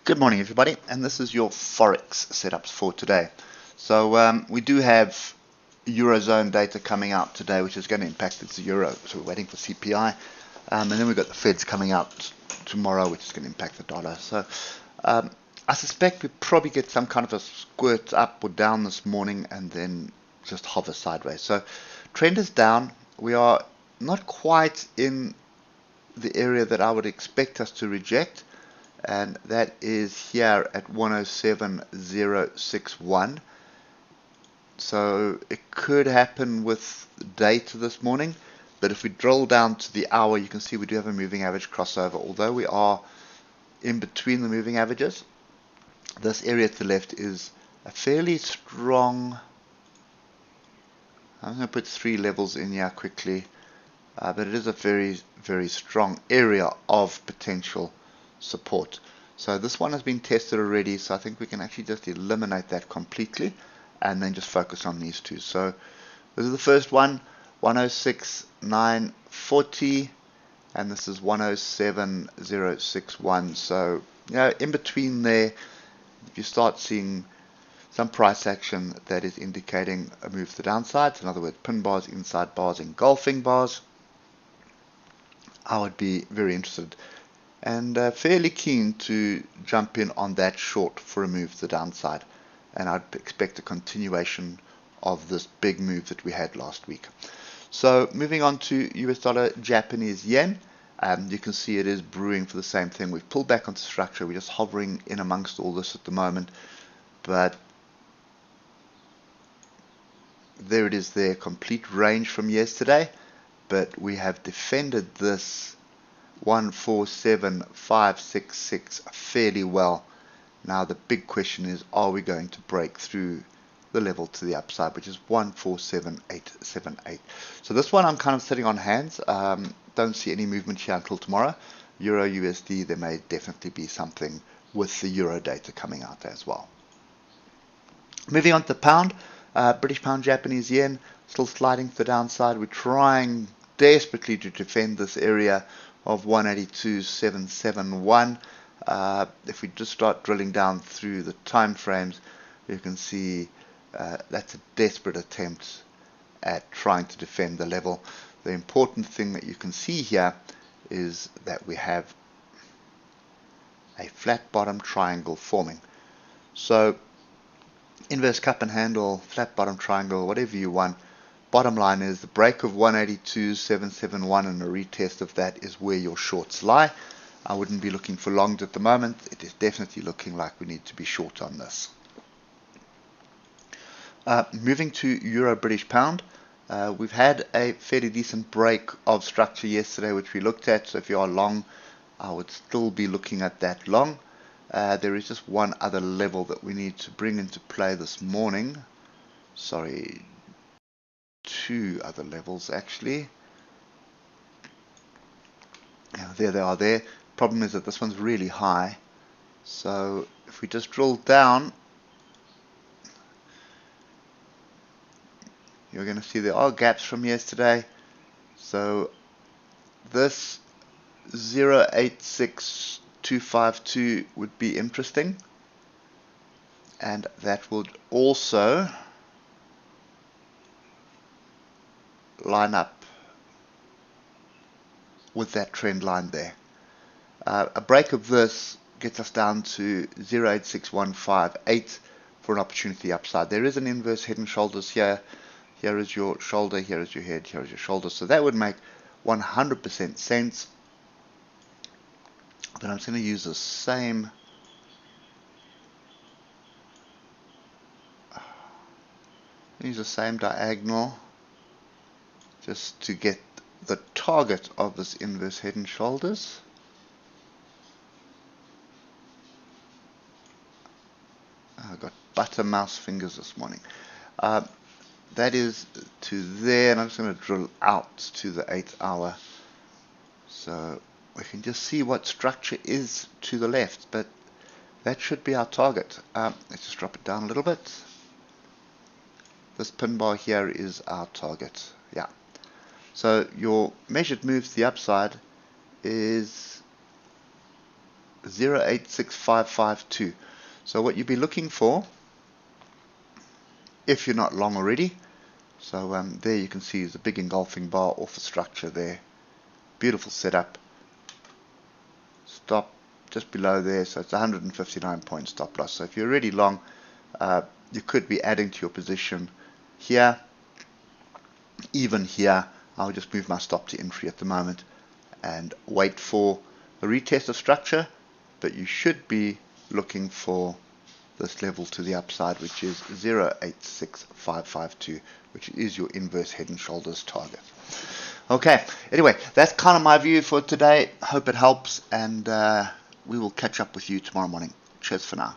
Good morning, everybody, and this is your Forex setups for today. So we do have Eurozone data coming out today, which is going to impact the euro. So we're waiting for CPI, and then we've got the Feds coming out tomorrow, which is going to impact the dollar. So I suspect we probably get some kind of a squirt up or down this morning, and then just hover sideways. So trend is down. We are not quite in the area that I would expect us to reject, and that is here at 107.061. So it could happen with data this morning, but if we drill down to the hour, you can see we do have a moving average crossover. Although we are in between the moving averages, this area to the left is a fairly strong. I'm going to put 3 levels in here quickly, but it is a very, very strong area of potential support. So this one has been tested already, so I think we can actually just eliminate that completely and then just focus on these two. So this is the first one, 106.940, and this is 107.061. So in between there, if you start seeing some price action that is indicating a move to the downside, so in other words, pin bars, inside bars, engulfing bars, I would be very interested and fairly keen to jump in on that short for a move to the downside. And I'd expect a continuation of this big move that we had last week. So moving on to US dollar Japanese yen, you can see it is brewing for the same thing. We've pulled back onto structure. We're just hovering in amongst all this at the moment, but there it is there, complete range from yesterday, but we have defended this 147,566 fairly well. Now the big question is, are we going to break through the level to the upside, which is 147,878. So this one I'm kind of sitting on hands. Don't see any movement here until tomorrow. Euro USD, there may definitely be something with the euro data coming out as well. Moving on to the pound, British pound Japanese yen, still sliding to the downside. We're trying desperately to defend this area of 182.771. If we just start drilling down through the time frames, you can see that's a desperate attempt at trying to defend the level. The important thing that you can see here is that we have a flat bottom triangle forming. So inverse cup and handle, flat bottom triangle, whatever you want. Bottom line is the break of 182.771 and a retest of that is where your shorts lie. I wouldn't be looking for longs at the moment. It is definitely looking like we need to be short on this. Moving to Euro British Pound, we've had a fairly decent break of structure yesterday, which we looked at. So if you are long, I would still be looking at that long. There is just one other level that we need to bring into play this morning. Sorry, 2 other levels actually. There they are there. Problem is that this one's really high. So if we just drill down, you're going to see there are gaps from yesterday. So this 0.86252 would be interesting, and that would also line up with that trend line there. A break of this gets us down to 0.86158 for an opportunity upside. There is an inverse head and shoulders here. Here is your shoulder, here is your head, here is your shoulder. So that would make 100% sense. But I'm just going to use the same diagonal just to get the target of this inverse head and shoulders. I've got butter mouse fingers this morning. That is to there, and I'm just going to drill out to the 8 hour. So we can just see what structure is to the left, but that should be our target. Let's just drop it down a little bit. This pin bar here is our target. Yeah. So your measured move to the upside is 086552. So what you'll be looking for, if you're not long already, so there you can see is a big engulfing bar off the structure there. Beautiful setup. Stop just below there, so it's 159 point stop loss. So if you're already long, you could be adding to your position here, even here. I'll just move my stop to entry at the moment and wait for a retest of structure, but you should be looking for this level to the upside, which is 086552, which is your inverse head and shoulders target. Okay, anyway, that's kind of my view for today. Hope it helps, and we will catch up with you tomorrow morning. Cheers for now.